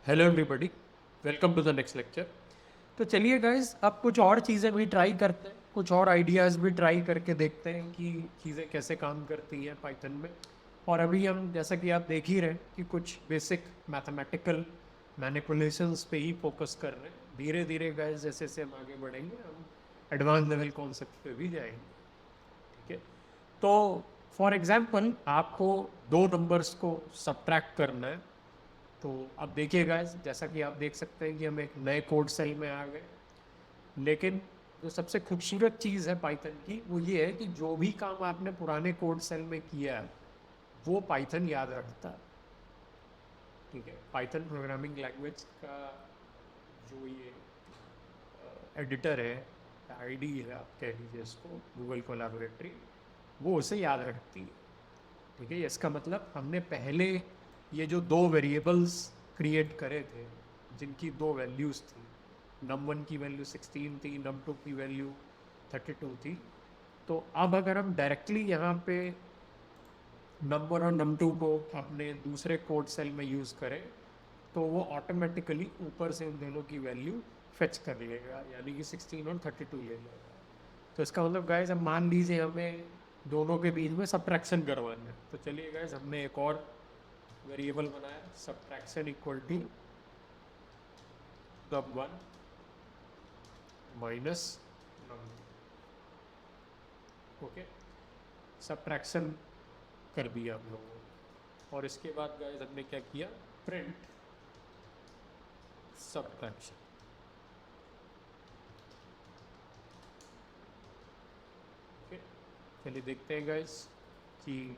Hello everybody, welcome to the next lecture. तो चलिए guys, अब कुछ और चीज़ें भी ट्राई करते हैं, कुछ और आइडियाज़ भी ट्राई करके देखते हैं कि चीज़ें कैसे काम करती हैं पाइथन में। और अभी हम जैसा कि आप देख ही रहे हैं कि कुछ बेसिक मैथमेटिकल मैनिपुलेशंस पे ही फोकस कर रहे हैं। धीरे धीरे गाइस जैसे जैसे हम आगे बढ़ेंगे हम एडवांस लेवल कॉन्सेप्ट पे भी जाएंगे। ठीक है, तो फॉर एग्जांपल आपको दो नंबर्स को सब्ट्रैक्ट करना है। तो अब देखिए गाइस, जैसा कि आप देख सकते हैं कि हम एक नए कोड सेल में आ गए। लेकिन जो सबसे खूबसूरत चीज़ है पाइथन की वो ये है कि जो भी काम आपने पुराने कोड सेल में किया है वो पाइथन याद रखता है। ठीक है, पाइथन प्रोग्रामिंग लैंग्वेज का जो ये एडिटर है, आईडी है, आप कह लीजिए इसको गूगल कोलैबोरेटरी, वो उसे याद रखती है। ठीक है, इसका मतलब हमने पहले ये जो दो वेरिएबल्स क्रिएट करे थे जिनकी दो वैल्यूज़ थी, num1 की वैल्यू 16 थी, num2 की वैल्यू 32 थी। तो अब अगर हम डायरेक्टली यहाँ पे नंबर और num2 को अपने दूसरे कोड सेल में यूज़ करें तो वो ऑटोमेटिकली ऊपर से उन दोनों की वैल्यू फेच कर लेगा, यानी कि 16 और 32 ले लेगा। तो इसका मतलब गाइस, अब मान लीजिए हमें दोनों के बीच में सब्ट्रैक्शन करवाना है, तो चलिए गाइस हमने एक और वेरिएबल बनाया, subtraction equal to num1 minus num2। Okay, subtraction कर दिया हम लोगों ने। और इसके बाद गाइस हमने क्या किया, प्रिंट सब्ट्रैक्शन। ओके, चलिए देखते हैं गाइस कि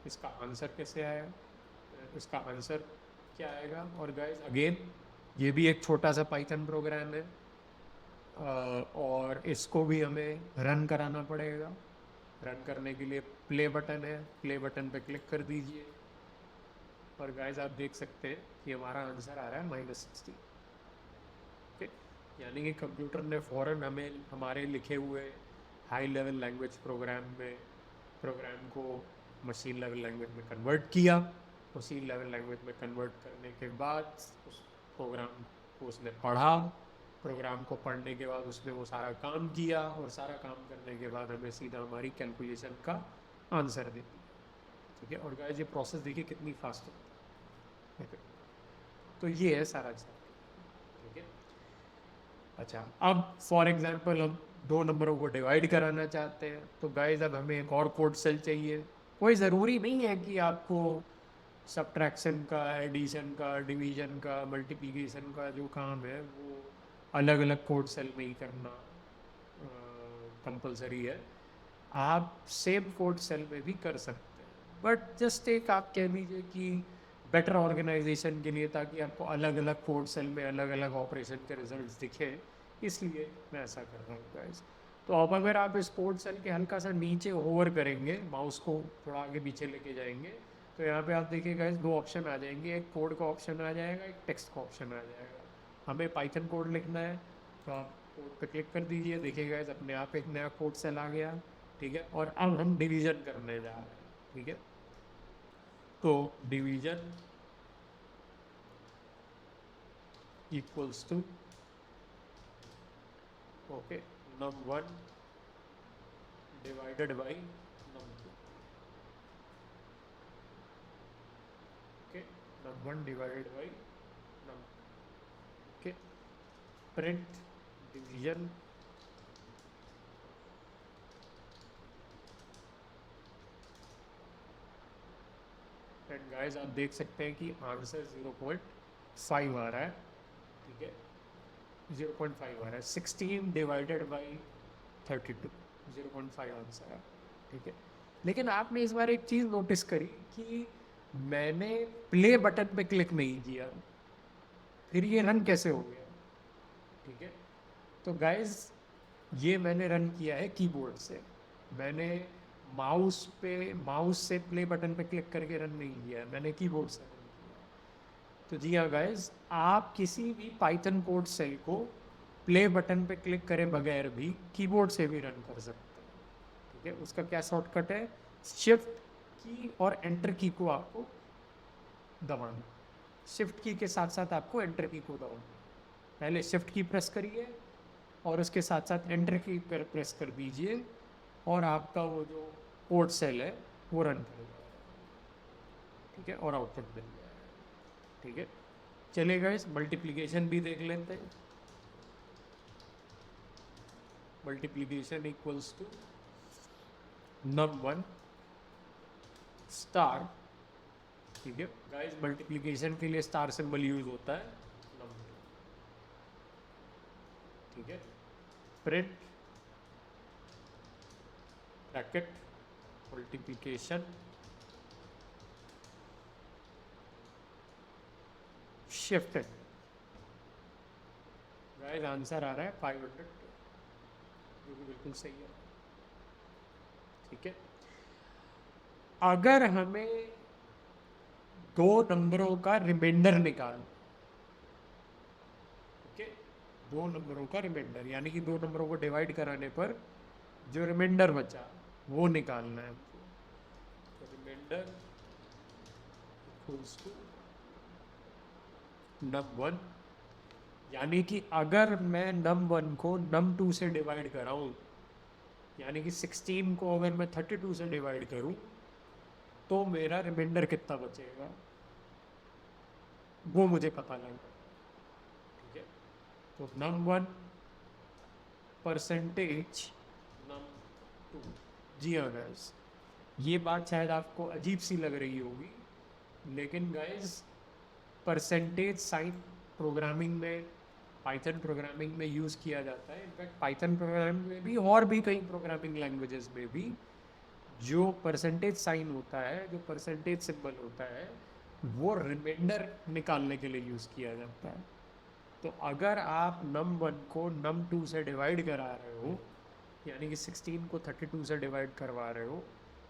इसका आंसर कैसे आया, इसका आंसर क्या आएगा। और गाइस अगेन ये भी एक छोटा सा पाइथन प्रोग्राम है, और इसको भी हमें रन कराना पड़ेगा। रन करने के लिए प्ले बटन है, प्ले बटन पे क्लिक कर दीजिए और गाइस आप देख सकते हैं कि हमारा आंसर आ रहा है -16। ओके, यानी कि कंप्यूटर ने फ़ौरन हमें हमारे लिखे हुए हाई लेवल लैंग्वेज प्रोग्राम को मशीन लेवल लैंग्वेज में कन्वर्ट किया। मशीन लेवल लैंग्वेज में कन्वर्ट करने के बाद उस प्रोग्राम को उसने पढ़ा। प्रोग्राम को पढ़ने के बाद उसने वो सारा काम किया और सारा काम करने के बाद हमें सीधा हमारी कैलकुलेशन का आंसर दे दिया। ठीक है, और गाइस ये प्रोसेस देखिए कितनी फास्ट होती है। तो ये है सारा चीज़। ठीक है, अच्छा अब फॉर एग्जांपल हम दो नंबरों को डिवाइड कराना चाहते हैं, तो गाइस अब हमें एक और कोड सेल चाहिए। कोई ज़रूरी नहीं है कि आपको सब्ट्रैक्शन का, एडिशन का, डिवीजन का, मल्टीप्लिकेशन का जो काम है वो अलग अलग कोड सेल में ही करना कंपलसरी है। आप सेम कोड सेल में भी कर सकते हैं, बट जस्ट एक आप कह लीजिए कि बेटर ऑर्गेनाइजेशन के लिए, ताकि आपको अलग अलग कोड सेल में अलग अलग ऑपरेशन के रिजल्ट्स दिखे, इसलिए मैं ऐसा कर रहा हूँ गाइस। तो अब अगर आप इस कोड सेल के हल्का सा नीचे होवर करेंगे, माउस को थोड़ा आगे पीछे लेके जाएंगे, तो यहाँ पे आप देखिए गाइस दो ऑप्शन आ जाएंगे, एक कोड का ऑप्शन आ जाएगा, एक टेक्स्ट का ऑप्शन आ जाएगा। हमें पाइथन कोड लिखना है तो आप कोड पे क्लिक कर दीजिए, देखिए गाइस अपने आप एक नया कोड सेल आ गया। ठीक है, और अब हम डिवीजन करने जा रहे हैं। ठीक है, तो division equals to, okay, num1 divided by num2। Okay, num1 divided by num2। Okay, print division. And guys आप देख सकते हैं कि आंसर 0.5 आ रहा है। ठीक है, 0.5 आ रहा है, 16 डिवाइडेड बाई 32, 0.5 आंसर है। ठीक है, लेकिन आपने इस बार एक चीज़ नोटिस करी कि मैंने प्ले बटन पे क्लिक नहीं किया, फिर ये रन कैसे हो गया। ठीक है, तो गाइज ये मैंने रन किया है कीबोर्ड से। मैंने माउस से प्ले बटन पे क्लिक करके रन नहीं किया है, मैंने कीबोर्ड से रन किया है। तो जी हाँ गाइज, आप किसी भी पाइथन कोड सेल को प्ले बटन पे क्लिक करे बगैर भी कीबोर्ड से भी रन कर सकते हैं। ठीक है, उसका क्या शॉर्टकट है, शिफ्ट की और एंटर की को आपको दबाना। शिफ्ट की के साथ साथ आपको एंटर की को दबाना है। पहले शिफ्ट की प्रेस करिए और उसके साथ साथ एंटर की प्रेस कर दीजिए और आपका वो जो कोड सेल है वो रन कर जाएगा। ठीक है, और आउटपुट मिल जाएगा। ठीक है, चलेगा। इस मल्टीप्लिकेशन भी देख लेते हैं। Multiplication equals to num1 star. ठीक है गाइस, मल्टीप्लिकेशन के लिए स्टार सिंबल यूज होता है num2। ठीक है, print bracket multiplication shift. Guys answer आ रहा है 500, जो कि बिल्कुल सही है। ठीक है, अगर हमें दो नंबरों का रिमाइंडर निकालना, ठीक है, दो नंबरों का रिमाइंडर यानी कि दो नंबरों को डिवाइड कराने पर जो रिमाइंडर बचा वो निकालना है हमको। तो रिमाइंडर इक्वल्स टू num1, यानी कि अगर मैं num1 को num2 से डिवाइड कराऊं, यानी कि 16 को अगर मैं 32 से डिवाइड करूं तो मेरा रिमाइंडर कितना बचेगा वो मुझे पता लगेगा। ठीक है, तो num1 परसेंटेज num2। जी हाँ गाइस, ये बात शायद आपको अजीब सी लग रही होगी, लेकिन गाइस परसेंटेज साइन प्रोग्रामिंग में, पाइथन प्रोग्रामिंग में यूज़ किया जाता है। इनफैक्ट पाइथन प्रोग्रामिंग में भी और भी कई प्रोग्रामिंग लैंग्वेजेस में भी जो परसेंटेज साइन होता है, जो परसेंटेज सिंबल होता है, वो रिमाइंडर निकालने के लिए यूज़ किया जाता है। तो अगर आप num1 को num2 से डिवाइड करा रहे हो, यानी कि 16 को 32 से डिवाइड करवा रहे हो,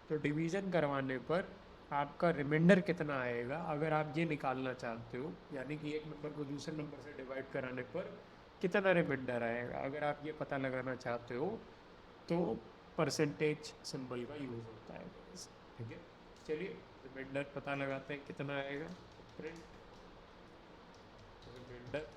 तो डिवीज़न करवाने पर आपका रिमाइंडर कितना आएगा अगर आप ये निकालना चाहते हो, यानी कि एक नंबर को दूसरे नंबर से डिवाइड कराने पर कितना रिमाइंडर आएगा, अगर आप ये पता लगाना चाहते हो तो परसेंटेज सिंबल का यूज़ होता है। ठीक है, चलिए रिमाइंडर पता लगाते हैं कितना आएगा। प्रिंट रिमाइंडर,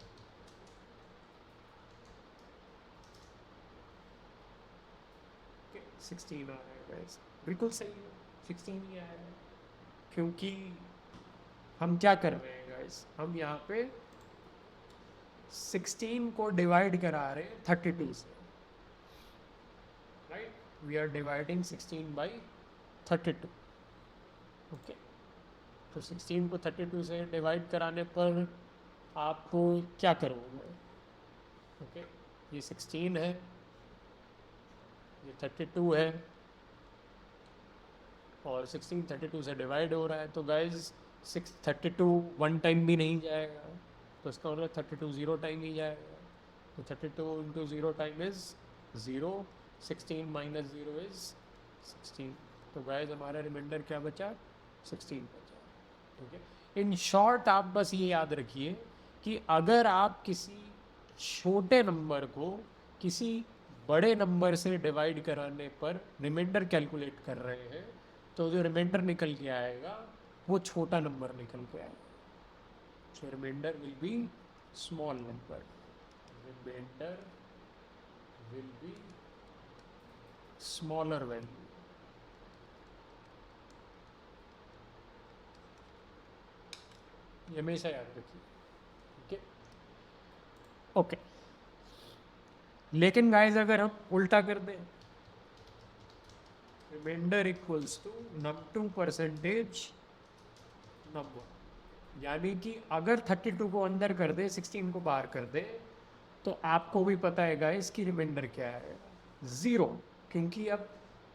ओके 16 आ रहा है गाइस, बिल्कुल सही है, 16 ही आया है। क्योंकि हम क्या कर रहे हैं गाइस, हम यहाँ पे 16 को डिवाइड करा रहे हैं 32 से, right. We are dividing 16 by 32। Okay, तो 16 को 32 से डिवाइड कराने पर आपको क्या करोगे? ओके, ये 16 है, ये 32 है, और 16 32 से डिवाइड हो रहा है। तो गाइज 32 वन टाइम भी नहीं जाएगा, तो इसका मतलब 32 ज़ीरो टाइम ही जाएगा। तो 32 into zero time is zero, 16 minus zero is 16। तो गाइज हमारा रिमाइंडर क्या बचा? 16 बचा। ठीक है, इन शॉर्ट आप बस ये याद रखिए कि अगर आप किसी छोटे नंबर को किसी बड़े नंबर से डिवाइड कराने पर रिमाइंडर कैलकुलेट कर रहे हैं, तो जो रिमाइंडर निकल के आएगा वो छोटा नंबर निकल के आएगा। So remainder will be small number, remainder will be smaller value. ये हमेशा याद रखिए। ठीक है, ओके। लेकिन गाइस अगर हम उल्टा कर दें, reminder equals to num2 percentage num1, यानी कि अगर 32 को अंदर कर दे, 16 को बाहर कर दे, तो आपको भी पता है गाइस कि रिमाइंडर क्या है? ज़ीरो, क्योंकि अब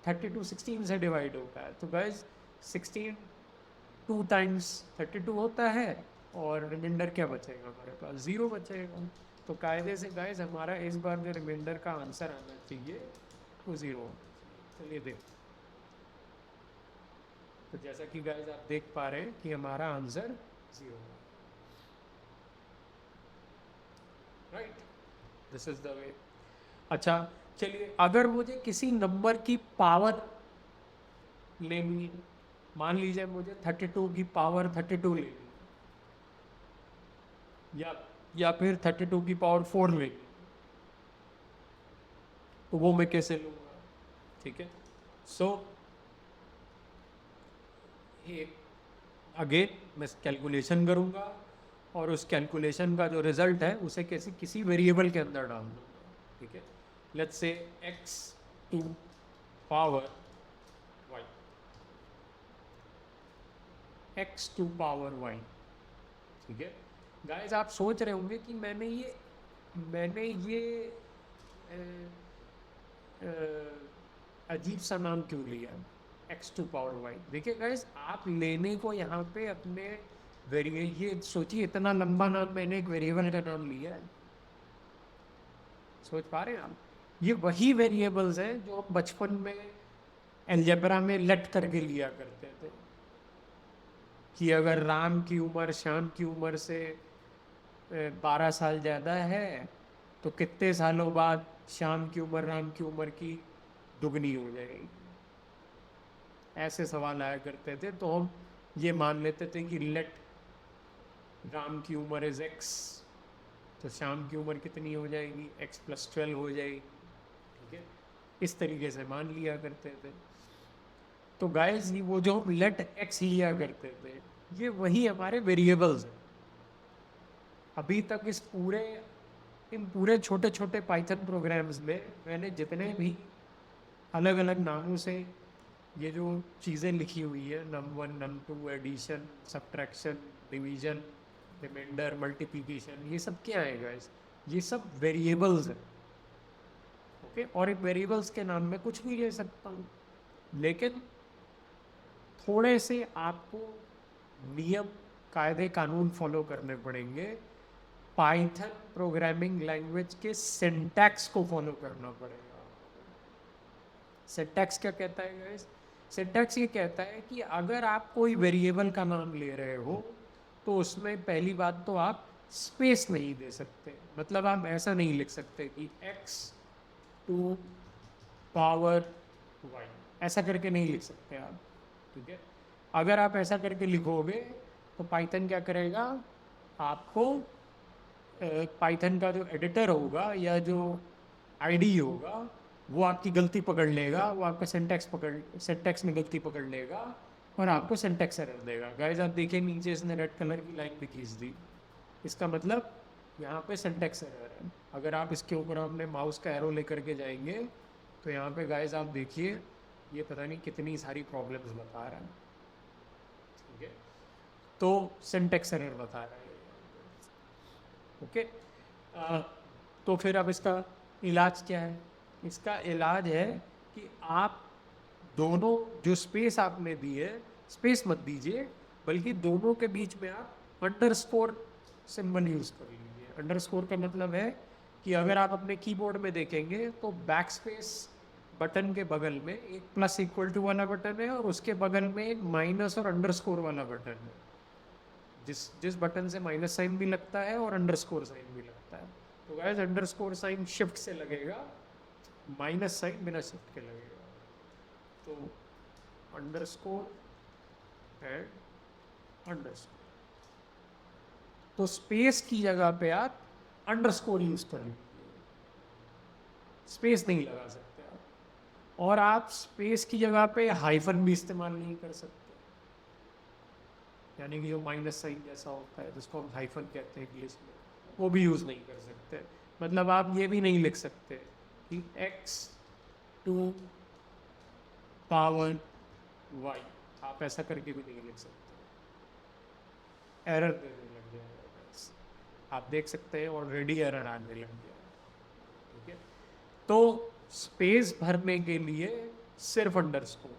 32 16 से डिवाइड होता है। तो गाइस 16 2 टाइम्स 32 होता है, और रिमाइंडर क्या बचेगा हमारे पास? ज़ीरो बचेगा। तो कायदे से गाइस हमारा इस बार जो रिमाइंडर का आंसर आना चाहिए वो ज़ीरो। चलिए देखो, तो जैसा कि गाइस आप देख पा रहे हैं कि हमारा आंसर ज़ीरो है, right. This is the way. अच्छा, चलिए अगर मुझे किसी नंबर की पावर लेनी है, मान लीजिए मुझे 32 की पावर 32 लेनी है, या या फिर 32 की पावर 4 लेंगे, तो वो मैं कैसे लूँगा? ठीक है, सो अगेन मैं कैलकुलेशन करूँगा और उस कैलकुलेशन का जो रिजल्ट है उसे किसी वेरिएबल के अंदर डाल दूँगा। ठीक है, let's say x2 power y, x2 power y। ठीक है गाइस, आप सोच रहे होंगे कि मैंने ये अ, अ, अजीब सा नाम क्यों लिया, x2 पावर y। देखिए गाइस, आप लेने को यहाँ पे अपने ये सोचिए, इतना लंबा नाम मैंने एक वेरिएबल का नाम लिया है। सोच पा रहे हैं आप? ये वही वेरिएबल्स हैं जो हम बचपन में अलजेब्रा में लेट करके लिया करते थे, कि अगर राम की उम्र श्याम की उम्र से 12 साल ज़्यादा है तो कितने सालों बाद श्याम की उम्र राम की उम्र की दुगनी हो जाएगी। ऐसे सवाल आया करते थे, तो हम ये मान लेते थे कि लेट राम की उम्र इज x, तो श्याम की उम्र कितनी हो जाएगी, x+12 हो जाएगी। ठीक है, इस तरीके से मान लिया करते थे। तो गाइस, वो जो हम लेट x लिया करते थे, ये वही हमारे वेरिएबल्स हैं। अभी तक इन पूरे छोटे छोटे पाइथन प्रोग्राम्स में मैंने जितने भी अलग अलग नामों से ये जो चीज़ें लिखी हुई है, num1 num2 addition, subtraction, division, reminder, multiplication, ये सब क्या है गाइस? ये सब वेरिएबल्स हैं। ओके, और इन वेरिएबल्स के नाम में कुछ भी ले सकता हूँ, लेकिन थोड़े से आपको नियम, कायदे, कानून फॉलो करने पड़ेंगे। पाइथन प्रोग्रामिंग लैंग्वेज के सिंटैक्स को फॉलो करना पड़ेगा। सिंटैक्स क्या कहता है गाइस? सिंटैक्स ये कहता है कि अगर आप कोई वेरिएबल का नाम ले रहे हो तो उसमें पहली बात तो आप स्पेस नहीं दे सकते। मतलब आप ऐसा नहीं लिख सकते कि x2 पावर y, ऐसा करके नहीं लिख सकते आप। ठीक है, अगर आप ऐसा करके लिखोगे तो पाइथन क्या करेगा? आपको पाइथन का जो एडिटर होगा या जो आईडी होगा, वो आपकी गलती पकड़ लेगा, वो आपका सिंटैक्स में गलती पकड़ लेगा और आपको सिंटैक्स एरर देगा। गाइस, आप देखिए नीचे इसने रेड कलर की लाइन भी खींच दी, इसका मतलब यहाँ पे सिंटैक्स एरर है। अगर आप इसके ऊपर अपने माउस का एरो लेकर के जाएंगे तो यहाँ पे गाइस आप देखिए, ये पता नहीं कितनी सारी प्रॉब्लम्स बता रहा है। ठीक है, तो सिंटैक्स एरर बता रहा है। ओके, तो फिर अब इसका इलाज क्या है? इसका इलाज है कि आप दोनों जो स्पेस आपने दी है, स्पेस मत दीजिए, बल्कि दोनों के बीच में आप अंडरस्कोर सिंबल यूज कर लीजिए। अंडरस्कोर का मतलब है कि अगर आप अपने कीबोर्ड में देखेंगे तो बैक स्पेस बटन के बगल में एक += वाला बटन है और उसके बगल में एक माइनस और अंडरस्कोर वाला बटन है। जिस बटन से माइनस साइन भी लगता है और अंडरस्कोर साइन भी लगता है। तो गाइस, अंडरस्कोर साइन शिफ्ट से लगेगा, माइनस साइन बिना शिफ्ट के लगेगा। तो अंडरस्कोर एंड अंडरस्कोर, तो स्पेस की जगह पे आप अंडरस्कोर यूज करें, स्पेस नहीं लगा सकते आप। और आप स्पेस की जगह पे हाइफन भी इस्तेमाल नहीं कर सकते, यानी कि जो माइनस साइन जैसा होता है जिसको हम हाइफन कहते हैं इंग्लिश में, वो भी यूज़ नहीं कर सकते। मतलब आप ये भी नहीं लिख सकते कि x2 पावर y, आप ऐसा करके भी नहीं लिख सकते, एरर देने लग जाएगा। बस आप देख सकते हैं ऑलरेडी एरर आने लग गया। ठीक है, तो स्पेस भरने के लिए सिर्फ अंडरस्कोर,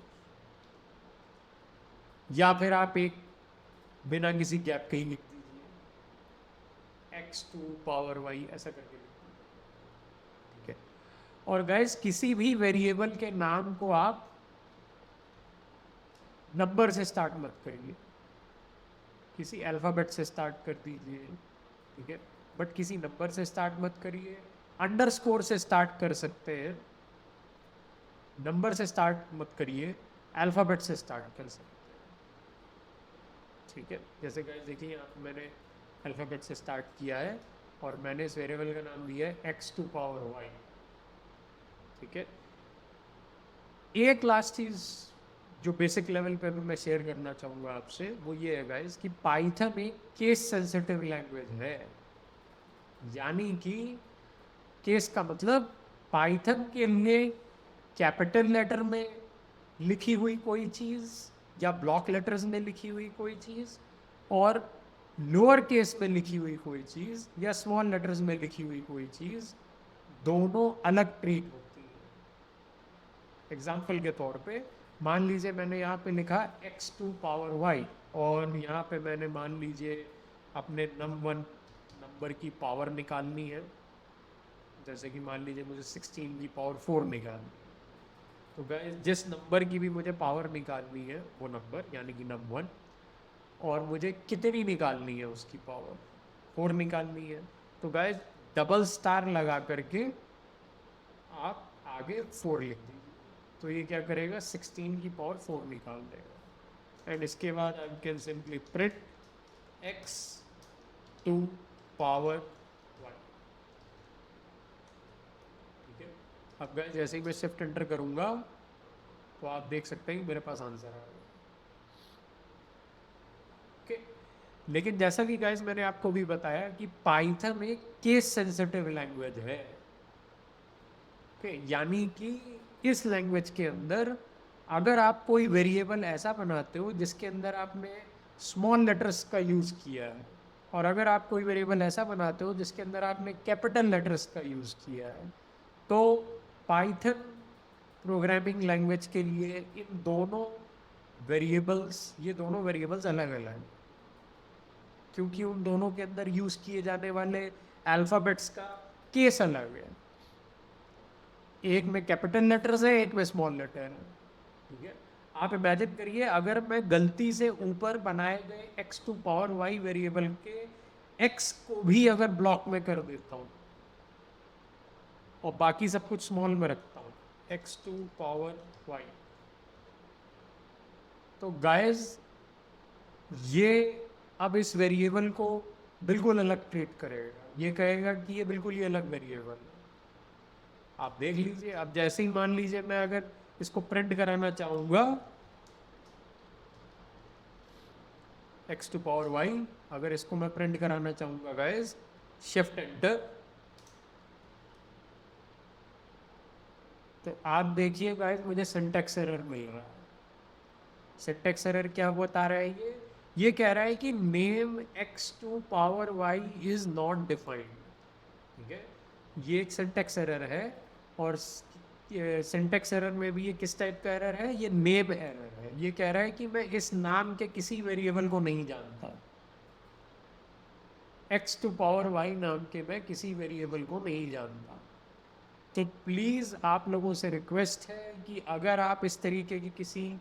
या फिर आप एक बिना किसी गैप के ही लिख दीजिए x2 पावर y, ऐसा करके लिख दीजिए। ठीक है, और गैस किसी भी वेरिएबल के नाम को आप नंबर से स्टार्ट मत करिए, किसी अल्फ़ाबेट से स्टार्ट कर दीजिए। ठीक है, बट किसी नंबर से स्टार्ट मत करिए। अंडरस्कोर से स्टार्ट कर सकते हैं, नंबर से स्टार्ट मत करिए, अल्फ़ाबेट से स्टार्ट कर सकते हैं। ठीक है, जैसे गाइस देखिए यहाँ पे मैंने अल्फ़ाबेट से स्टार्ट किया है और मैंने इस वेरिएबल का नाम दिया है एक्स टू पावर वाई। ठीक है, एक लास्ट चीज़ जो बेसिक लेवल पे भी मैं शेयर करना चाहूँगा आपसे वो ये है गाइस कि पाइथन एक केस सेंसिटिव लैंग्वेज है। यानी कि केस का मतलब पाइथन के लिए कैपिटल लेटर में लिखी हुई कोई चीज़ या ब्लॉक लेटर्स में लिखी हुई कोई चीज़ और लोअर केस में लिखी हुई कोई चीज़ या स्मॉल लेटर्स में लिखी हुई कोई चीज़ दोनों अलग ट्रीट होती है। एग्जाम्पल के तौर पे मान लीजिए मैंने यहाँ पे लिखा एक्स टू पावर वाई और यहाँ पे मैंने मान लीजिए अपने नंबर की पावर निकालनी है, जैसे कि मान लीजिए मुझे 16 की पावर 4 निकालनी है। तो गाइस जिस नंबर की भी मुझे पावर निकालनी है वो नंबर यानी कि नंबर 1 और मुझे कितनी निकालनी है उसकी पावर 4 निकालनी है, तो गाइस डबल स्टार लगा करके आप आगे 4 लिख दीजिए। तो ये क्या करेगा 16 की पावर 4 निकाल देगा एंड इसके बाद I can simply print X to power 1। ठीक है, अब गाइस जैसे ही मैं शिफ्ट एंटर करूंगा तो आप देख सकते हैं कि मेरे पास आंसर आ गया। ओके, लेकिन जैसा कि गाइस मैंने आपको भी बताया कि पाइथन एक केस सेंसिटिव लैंग्वेज है। ओके, यानी कि इस लैंग्वेज के अंदर अगर आप कोई वेरिएबल ऐसा बनाते हो जिसके अंदर आपने स्मॉल लेटर्स का यूज़ किया है और अगर आप कोई वेरिएबल ऐसा बनाते हो जिसके अंदर आपने कैपिटल लेटर्स का यूज़ किया है, तो पाइथन प्रोग्रामिंग लैंग्वेज के लिए इन दोनों वेरिएबल्स ये दोनों वेरिएबल्स अलग अलग हैं क्योंकि उन दोनों के अंदर यूज़ किए जाने वाले अल्फ़ाबेट्स का केस अलग है। एक में कैपिटल लेटर्स है, एक में स्मॉल लेटर है। ठीक है, आप इमेजिन करिए अगर मैं गलती से ऊपर बनाए गए X to power Y variable के एक्स को भी अगर ब्लॉक में कर देता हूँ और बाकी सब कुछ स्मॉल में रखता हूँ एक्स टू पावर वाई, तो गाइस ये अब इस वेरिएबल को बिल्कुल अलग ट्रीट करेगा। ये कहेगा कि ये बिल्कुल ही अलग वेरिएबल है। आप देख लीजिए, अब जैसे ही मान लीजिए मैं अगर इसको प्रिंट कराना चाहूंगा एक्स टू पावर वाई, अगर इसको मैं प्रिंट कराना चाहूंगा गाइस शिफ्ट एंटर, तो आप देखिए गाइस मुझे सिंटैक्स एरर मिल रहा है। सिंटैक्स एरर क्या बता रहा है ये कह रहा है कि name X to power Y is not defined. ठीक है, ये एक सिंटैक्स एरर है और सिंटैक्स एरर में भी ये किस टाइप का एरर है, ये नेम एरर है। ये कह रहा है कि मैं इस नाम के किसी वेरिएबल को नहीं जानता, एक्स टू पावर वाई नाम के मैं किसी वेरिएबल को नहीं जानता। तो प्लीज़ आप लोगों से रिक्वेस्ट है कि अगर आप इस तरीके की किसी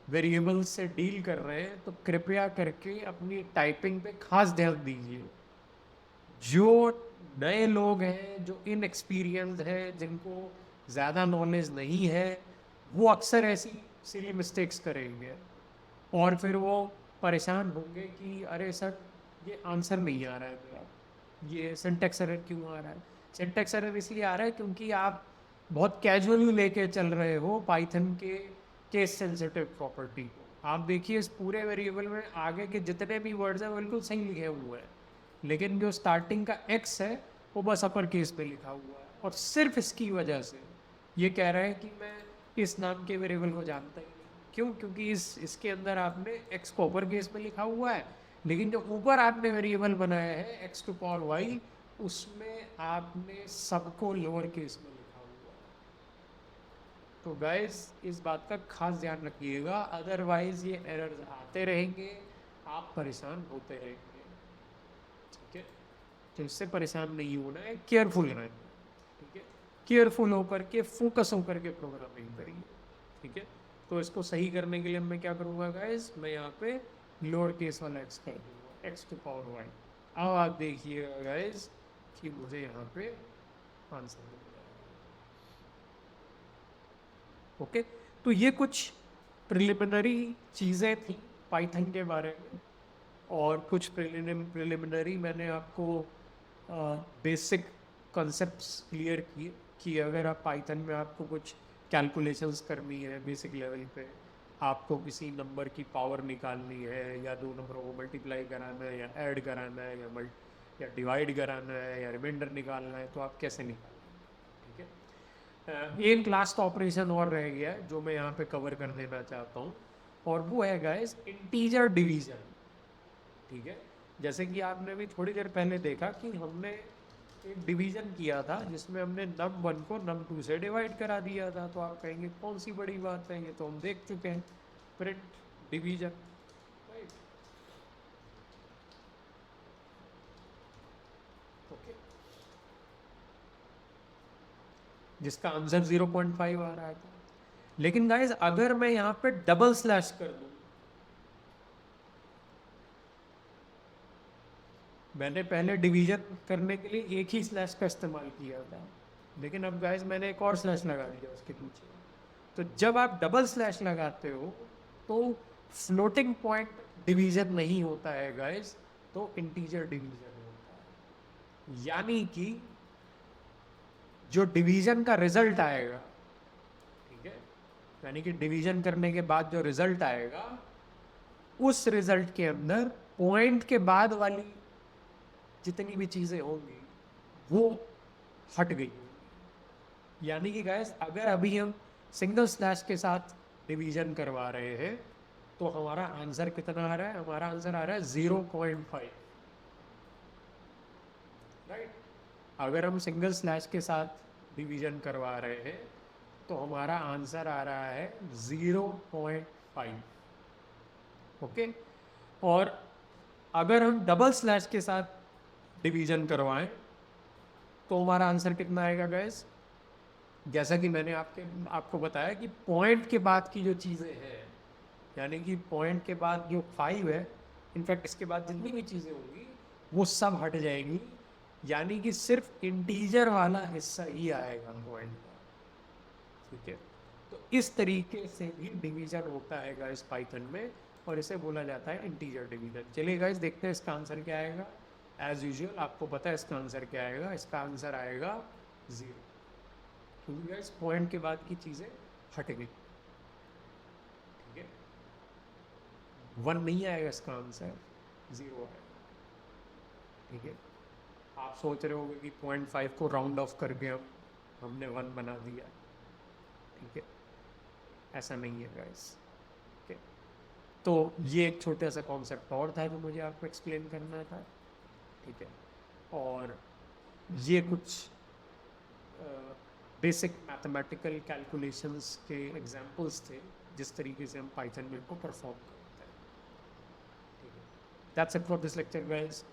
वेरिएबल से डील कर रहे हैं तो कृपया करके अपनी टाइपिंग पे खास ध्यान दीजिए। जो नए लोग हैं, जो इनएक्सपीरियंस है, जिनको ज़्यादा नॉलेज नहीं है, वो अक्सर ऐसी सिली मिस्टेक्स करेंगे और फिर वो परेशान होंगे कि अरे सर ये आंसर नहीं आ रहा है मेरा, ये सिंटैक्स एरर क्यों आ रहा है। सिंटैक्स एरर इसलिए आ रहा है क्योंकि आप बहुत कैजुअली लेके चल रहे हो पाइथन के केस सेंसिटिव प्रॉपर्टी को। आप देखिए इस पूरे वेरिएबल में आगे के जितने भी वर्ड्स हैं बिल्कुल सही लिखे हुए हैं, लेकिन जो स्टार्टिंग का एक्स है वो बस अपर केस पे लिखा हुआ है और सिर्फ इसकी वजह से ये कह रहा है कि मैं इस नाम के वेरिएबल को जानता ही नहीं। क्यों? क्योंकि इसके अंदर आपने एक्स को अपर केस में लिखा हुआ है, लेकिन जो ऊपर आपने वेरिएबल बनाया है एक्स टू पावर वाई उसमें आपने सबको लोअर केस में लिखा हुआ है। तो गाइस इस बात का खास ध्यान रखिएगा, अदरवाइज ये एरर्स आते रहेंगे, आप परेशान होते रहेंगे। ठीक है, तो इससे परेशान नहीं होना है, केयरफुल रहना है। ठीक है, केयरफुल होकर के फोकस होकर के प्रोग्रामिंग करिए। ठीक है, तो इसको सही करने के लिए मैं क्या करूँगा गाइस, मैं यहाँ पे लोअर केस वाला एक्स कर दूँगा एक्स टू पावर वाई। अब आप देखिएगा गाइस कि मुझे यहाँ पे आंसर मिल जाएगा। ओके, तो ये कुछ प्रिलिमिनरी चीज़ें थी पाइथन के बारे में और कुछ प्रिलिमिनरी मैंने आपको बेसिक कॉन्सेप्ट्स क्लियर किए कि अगर आप पाइथन में आपको कुछ कैलकुलेशंस करनी है बेसिक लेवल पे, आपको किसी नंबर की पावर निकालनी है या दो नंबरों को मल्टीप्लाई कराना है या ऐड कराना है या डिवाइड कराना है या रिमाइंडर निकालना है, तो आप कैसे निकालें। ठीक है, एक लास्ट ऑपरेशन और रह गया है जो मैं यहाँ पे कवर कर देना चाहता हूँ, और वो है गाइस इंटीजर डिवीजन। ठीक है, जैसे कि आपने भी थोड़ी देर पहले देखा कि हमने एक डिवीजन किया था जिसमें हमने नम वन को नम टू से डिवाइड करा दिया था। तो आप कहेंगे कौन सी बड़ी बात है, ये तो हम देख चुके हैं, प्रिंट डिवीजन, राइट। ओके, जिसका आंसर 0.5 आ रहा था। लेकिन गाइस अगर मैं यहाँ पे डबल स्लैश कर दूं, मैंने पहले डिवीजन करने के लिए एक ही स्लैश का इस्तेमाल किया था, लेकिन अब गाइस मैंने एक और स्लैश लगा दिया उसके पीछे। तो जब आप डबल स्लैश लगाते हो तो फ्लोटिंग पॉइंट डिवीजन नहीं होता है गाइस, तो इंटीजर डिवीजन होता है। यानी कि जो डिवीजन का रिजल्ट आएगा, ठीक है, यानी कि डिवीजन करने के बाद जो रिजल्ट आएगा, उस रिजल्ट के अंदर पॉइंट के बाद वाली जितनी भी चीजें होंगी वो हट गई होंगी। यानी कि गाइस अगर अभी हम सिंगल स्लैश के साथ डिवीजन करवा रहे हैं तो हमारा आंसर कितना आ रहा है, हमारा आंसर आ रहा है 0.5, राइट। अगर हम सिंगल स्लैश के साथ डिवीजन करवा रहे हैं तो हमारा आंसर आ रहा है 0.5। ओके, और अगर हम डबल स्लैश के साथ डिवीजन करवाएं तो हमारा आंसर कितना आएगा गाइस। जैसा कि मैंने आपको बताया कि पॉइंट के बाद की जो चीज़ें हैं, यानी कि पॉइंट के बाद जो 5 है, इनफैक्ट इसके बाद जितनी भी चीज़ें होंगी वो सब हट जाएंगी, यानी कि सिर्फ इंटीजर वाला हिस्सा ही आएगा पॉइंट का। ठीक है, तो इस तरीके से भी डिवीजन होता है गाइस पाइथन में, और इसे बोला जाता है इंटीजर डिवीजन। चलिए गाइस देखते हैं इसका आंसर क्या आएगा। एज यूजुअल आपको पता है इसका आंसर क्या आएगा, इसका आंसर आएगा 0, क्योंकि गाइस पॉइंट के बाद की चीज़ें हट गई। ठीक है, 1 नहीं आएगा इसका आंसर, 0 आएगा। ठीक है, आप सोच रहे होंगे कि 0.5 को राउंड ऑफ करके हमने 1 बना दिया। ठीक है, ऐसा नहीं है गाइस। ठीक है, तो ये एक छोटा सा कॉन्सेप्ट और था जो मुझे आपको एक्सप्लेन करना था। ठीक है, और ये कुछ बेसिक मैथमेटिकल कैलकुलेशंस के एग्जांपल्स थे जिस तरीके से हम पाइथन में इनको परफॉर्म करते हैं। ठीक है, that's it for this lecture guys.